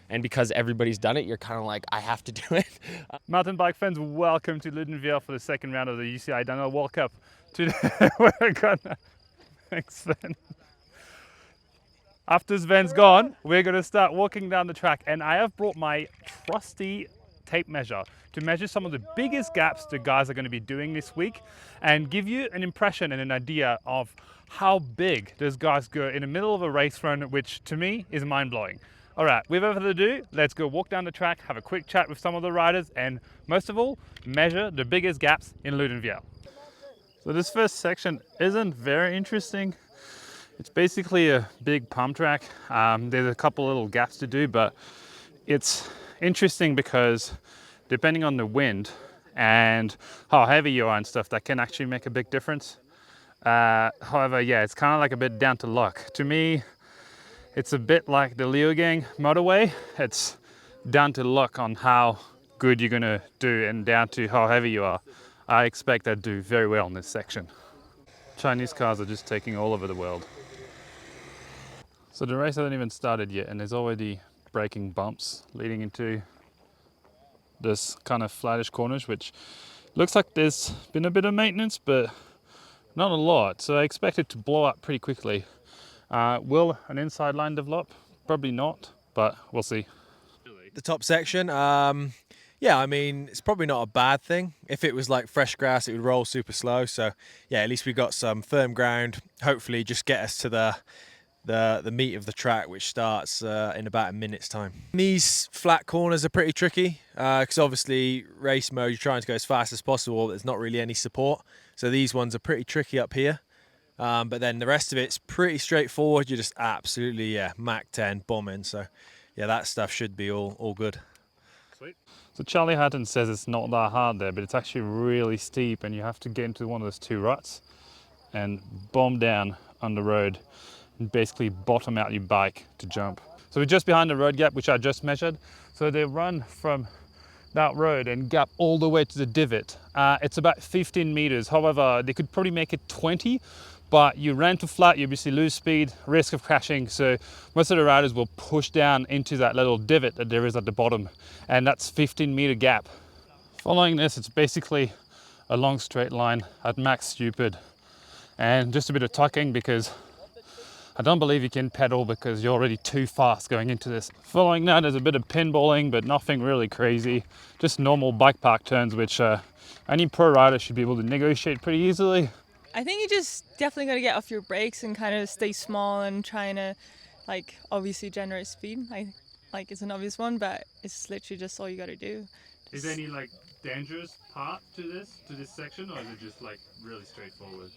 and because everybody's done it, you're kind of like, I have to do it. Mountain bike fans, welcome to Loudenvielle for the second round of the UCI World Cup. Today we're gonna, thanks Sven. After Sven's gone, we're gonna start walking down the track, and I have brought my trusty tape measure to measure some of the biggest gaps the guys are going to be doing this week and give you an impression and an idea of how big those guys go in the middle of a race run, which to me is mind-blowing. All right, without further ado, let's go walk down the track, have a quick chat with some of the riders, and most of all, measure the biggest gaps in Loudenvielle. So this first section isn't very interesting. It's basically a big pump track. There's a couple little gaps to do, but it's interesting because depending on the wind and how heavy you are and stuff, that can actually make a big difference. However, yeah, it's kind of like a bit down to luck. To me, it's a bit like the Loudenvielle motorway. It's down to luck on how good you're gonna do and down to how heavy you are. I expect that to do very well in this section. Chinese cars are just taking all over the world. So the race hasn't even started yet, and there's already braking bumps leading into this kind of flattish corners, which looks like there's been a bit of maintenance, but not a lot. So I expect it to blow up pretty quickly. Will an inside line develop? Probably not, but we'll see. The top section, yeah, I mean, it's probably not a bad thing. If it was like fresh grass, it would roll super slow. So yeah, at least we got some firm ground. Hopefully just get us to the meat of the track, which starts in about a minute's time. These flat corners are pretty tricky because obviously race mode, you're trying to go as fast as possible. There's not really any support. So these ones are pretty tricky up here. But then the rest of it's pretty straightforward. You're just absolutely, yeah, Mach 10 bombing. So yeah, that stuff should be all good. Sweet. So Charlie Hatton says it's not that hard there, but it's actually really steep, and you have to get into one of those two ruts and bomb down on the road and basically bottom out your bike to jump. So we're just behind the road gap, which I just measured. So they run from that road and gap all the way to the divot. It's about 15 meters. However, they could probably make it 20, but you ran to flat, you obviously lose speed, risk of crashing. So most of the riders will push down into that little divot that there is at the bottom, and that's 15-meter gap. Following this, it's basically a long straight line at max stupid, and just a bit of tucking because I don't believe you can pedal because you're already too fast going into this. Following that, there's a bit of pinballing, but nothing really crazy. Just normal bike park turns, which any pro rider should be able to negotiate pretty easily. I think you just definitely got to get off your brakes and kind of stay small and trying to, like, obviously generate speed. Like it's an obvious one, but it's literally just all you got to do. Is there any like dangerous part to this section, or is it just like really straightforward?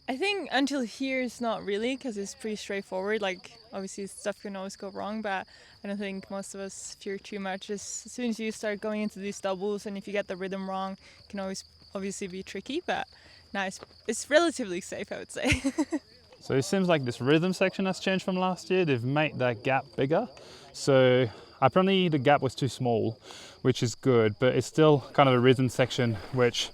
I think until here it's not really, because it's pretty straightforward. Like obviously stuff can always go wrong, but I don't think most of us fear too much. Just as soon as you start going into these doubles, and if you get the rhythm wrong, it can always obviously be tricky, but nice. It's relatively safe, I would say. So it seems like this rhythm section has changed from last year. They've made that gap bigger. So apparently the gap was too small, which is good, but it's still kind of a rhythm section, which,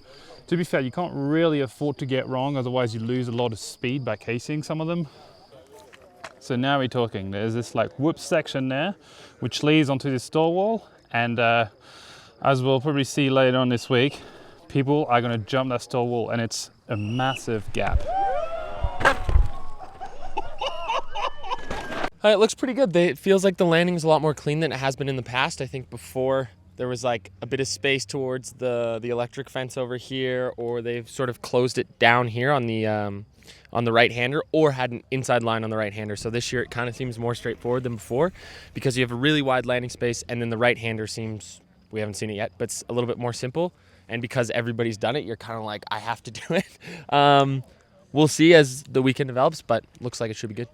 to be fair, you can't really afford to get wrong, otherwise you lose a lot of speed by casing some of them. So now we're talking. There's this like whoop section there, which leads onto this store wall, and as we'll probably see later on this week, people are going to jump that store wall, and it's a massive gap. It looks pretty good. It feels like the landing's a lot more clean than it has been in the past. I think before there was like a bit of space towards the electric fence over here, or they've sort of closed it down here on the right-hander, or had an inside line on the right-hander. So this year it kind of seems more straightforward than before because you have a really wide landing space, and then the right-hander seems, we haven't seen it yet, but it's a little bit more simple. And because everybody's done it, you're kind of like, I have to do it. We'll see as the weekend develops, but looks like it should be good.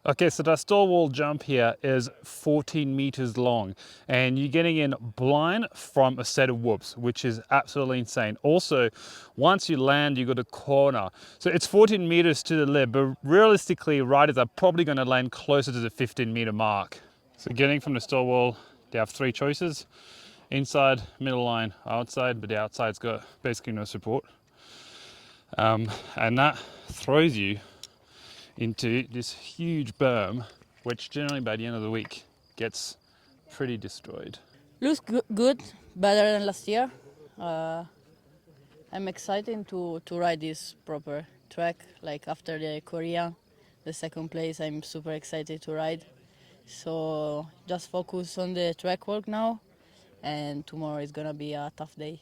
Okay, so that store wall jump here is 14 meters long, and you're getting in blind from a set of whoops, which is absolutely insane. Also, once you land, you got a corner. So it's 14 meters to the lip, but realistically, riders are probably going to land closer to the 15-meter mark. So getting from the store wall, they have three choices: inside, middle line, outside, but the outside's got basically no support. And that throws you into this huge berm which generally by the end of the week gets pretty destroyed. Looks good, better than last year. I'm excited to ride this proper track. Like after the Korea, the second place, I'm super excited to ride. So just focus on the track work now, and tomorrow is gonna be a tough day.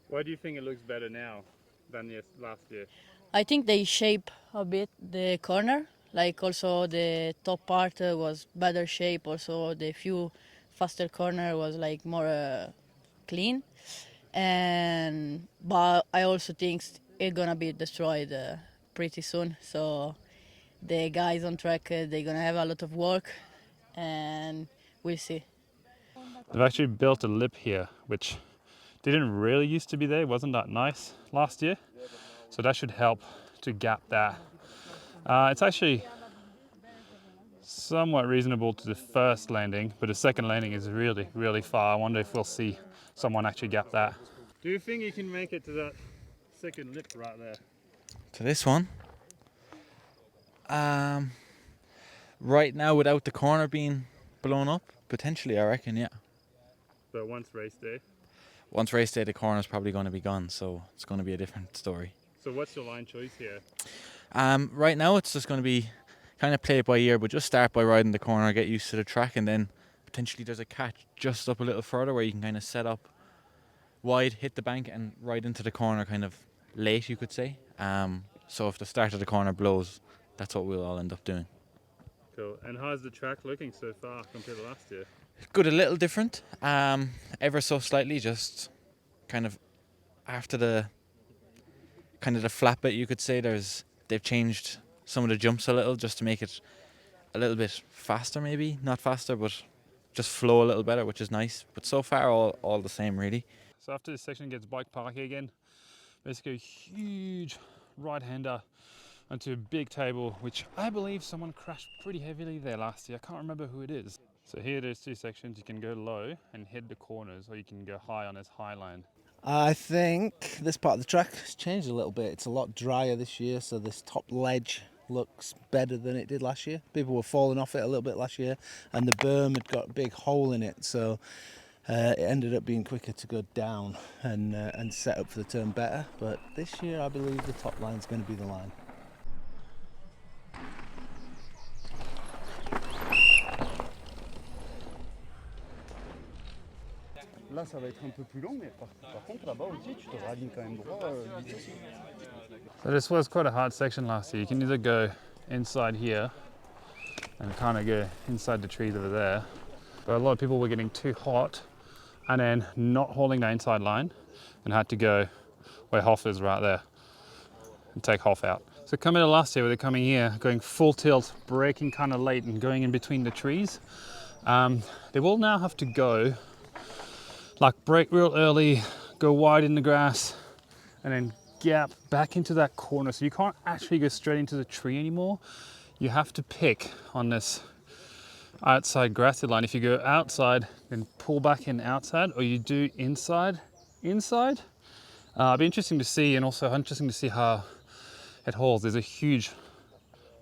Why do you think it looks better now than last year? I think they shape a bit the corner. Like also the top part was better shape. Also the few faster corner was like more clean. But I also think it's gonna be destroyed pretty soon. So the guys on track they're gonna have a lot of work, and we'll see. They've actually built a lip here, which didn't really used to be there. It wasn't that nice last year, so that should help to gap that. It's actually somewhat reasonable to the first landing, but the second landing is really, really far. I wonder if we'll see someone actually gap that. Do you think you can make it to that second lip right there? To this one? Right now, without the corner being blown up, potentially, I reckon, yeah. But once race day. Once race day, the corner's probably going to be gone, so it's going to be a different story. So what's your line choice here? Right now, it's just going to be kind of play it by ear, but just start by riding the corner, get used to the track, and then potentially there's a catch just up a little further where you can kind of set up wide, hit the bank, and ride into the corner kind of late, you could say. So if the start of the corner blows, that's what we'll all end up doing. Cool. And how's the track looking so far compared to last year? Good, a little different, ever so slightly, just kind of after the flat bit, you could say, they've changed some of the jumps a little just to make it a little bit faster, maybe not faster, but just flow a little better, which is nice. But so far, all the same, really. So after this section gets bike parking again, basically a huge right-hander onto a big table, which I believe someone crashed pretty heavily there last year. I can't remember who it is. So here there's two sections. You can go low and hit the corners, or you can go high on this high line. I think this part of the track has changed a little bit. It's a lot drier this year, so this top ledge looks better than it did last year. People were falling off it a little bit last year, and the berm had got a big hole in it, so it ended up being quicker to go down and set up for the turn better. But this year, I believe the top line's going to be the line. Là, ça va être un peu plus long, mais par contre, là-bas aussi, tu te ralignes quand même droit. So this was quite a hard section last year. You can either go inside here and kind of go inside the trees over there. But a lot of people were getting too hot and then not holding the inside line and had to go where Hoff is right there and take Hoff out. So coming to last year where they're coming here, going full tilt, braking kind of late and going in between the trees, they will now have to go like brake real early, go wide in the grass, and then gap back into that corner. So you can't actually go straight into the tree anymore. You have to pick on this outside grassy line. If you go outside, then pull back in outside, or you do inside. It'll be interesting to see, and also interesting to see how it holds. There's a huge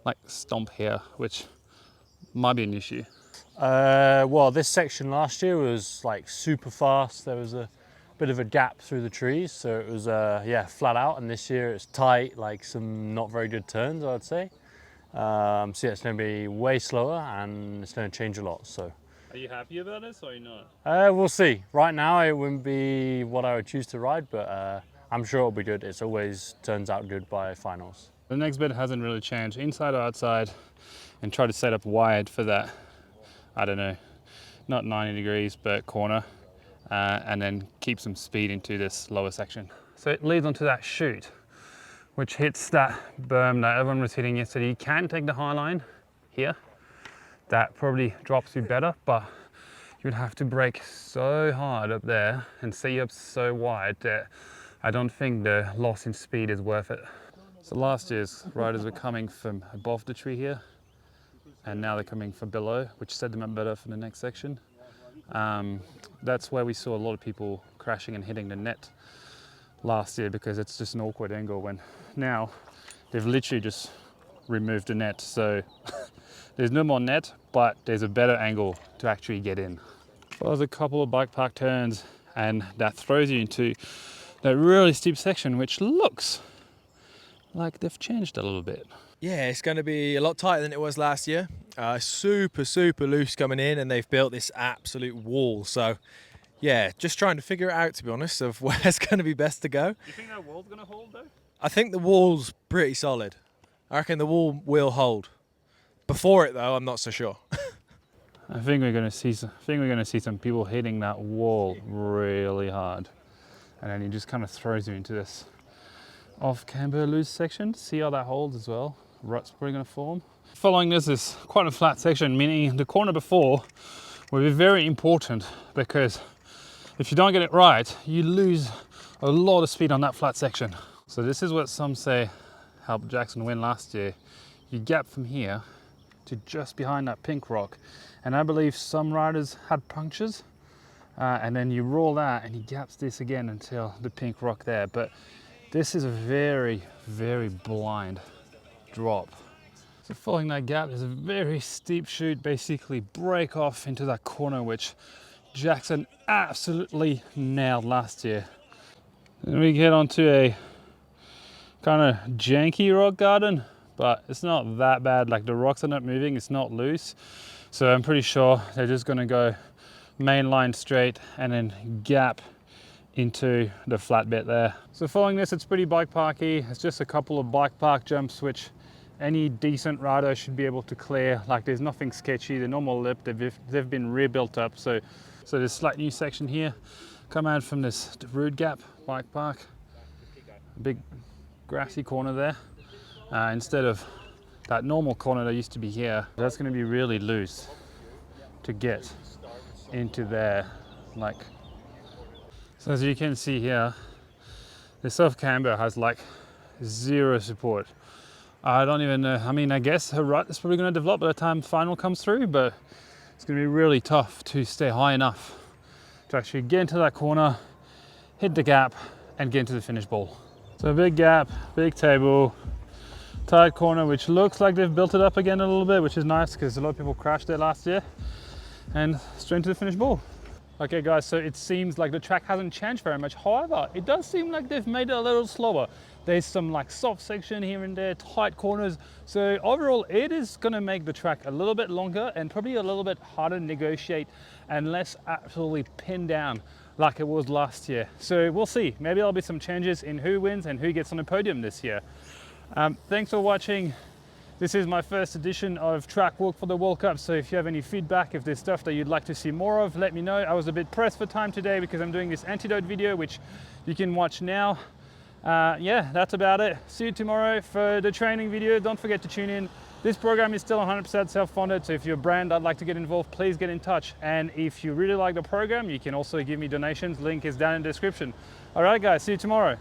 like stomp here, which might be an issue. Well, this section last year was like super fast. There was a bit of a gap through the trees, so it was flat out. And this year it's tight, like some not very good turns, I'd say. So yeah, it's going to be way slower and it's going to change a lot. So. Are you happy about this or are you not? We'll see. Right now it wouldn't be what I would choose to ride, but I'm sure it'll be good. It's always turns out good by finals. The next bit hasn't really changed, inside or outside, and try to set up wide for that. I don't know, not 90 degrees, but corner, and then keep some speed into this lower section. So it leads onto that chute, which hits that berm that everyone was hitting yesterday. You can take the high line here. That probably drops you better, but you'd have to brake so hard up there and see up so wide that I don't think the loss in speed is worth it. So last year's riders were coming from above the tree here, and now they're coming from below, which set them up better for the next section. That's where we saw a lot of people crashing and hitting the net last year, because it's just an awkward angle, when now they've literally just removed the net. So There's no more net, but there's a better angle to actually get in. Follows a couple of bike park turns, and that throws you into that really steep section, which looks like they've changed a little bit. Yeah, it's going to be a lot tighter than it was last year. Super loose coming in, and they've built this absolute wall. So, yeah, just trying to figure it out, to be honest, of where's going to be best to go. Do you think that wall's going to hold, though? I think the wall's pretty solid. I reckon the wall will hold. Before it, though, I'm not so sure. I think we're going to see some people hitting that wall really hard, and then it just kind of throws you into this off-camber loose section. See how that holds as well. Rut's probably going to form. Following this is quite a flat section, meaning the corner before will be very important, because if you don't get it right, you lose a lot of speed on that flat section. So this is what some say helped Jackson win last year. You gap from here to just behind that pink rock, and I believe some riders had punctures, and then you roll that and he gaps this again until the pink rock there. But this is a very blind drop. So following that gap, there's a very steep chute, basically break off into that corner, which Jackson absolutely nailed last year. Then we get onto a kind of janky rock garden, but it's not that bad. Like, the rocks are not moving, it's not loose. So I'm pretty sure they're just gonna go main line straight and then gap into the flat bit there. So following this, it's pretty bike parky. It's just a couple of bike park jumps, which any decent rider should be able to clear. Like, there's nothing sketchy. The normal lip, they've been rebuilt up. So there's slight new section here. Come out from this root gap bike park. Big grassy corner there. Instead of that normal corner that used to be here, that's going to be really loose to get into there. Like, so as you can see here, the soft camber has like zero support. I don't even know. I mean, I guess her rut is probably going to develop by the time final comes through, but it's going to be really tough to stay high enough to actually get into that corner, hit the gap, and get into the finish ball. So big gap, big table, tight corner, which looks like they've built it up again a little bit, which is nice because a lot of people crashed there last year, and straight into the finish ball. Okay guys, so it seems like the track hasn't changed very much. However, it does seem like they've made it a little slower. There's some like soft section here and there, tight corners. So overall, it is gonna make the track a little bit longer and probably a little bit harder to negotiate and less absolutely pinned down like it was last year. So we'll see. Maybe there'll be some changes in who wins and who gets on the podium this year. Thanks for watching. This is my first edition of Track Walk for the World Cup, so if you have any feedback, if there's stuff that you'd like to see more of, let me know. I was a bit pressed for time today because I'm doing this antidote video, which you can watch now. Yeah, that's about it. See you tomorrow for the training video. Don't forget to tune in. This program is still 100% self-funded, so if you're a brand that'd like to get involved, please get in touch. And if you really like the program, you can also give me donations. Link is down in the description. All right, guys, see you tomorrow.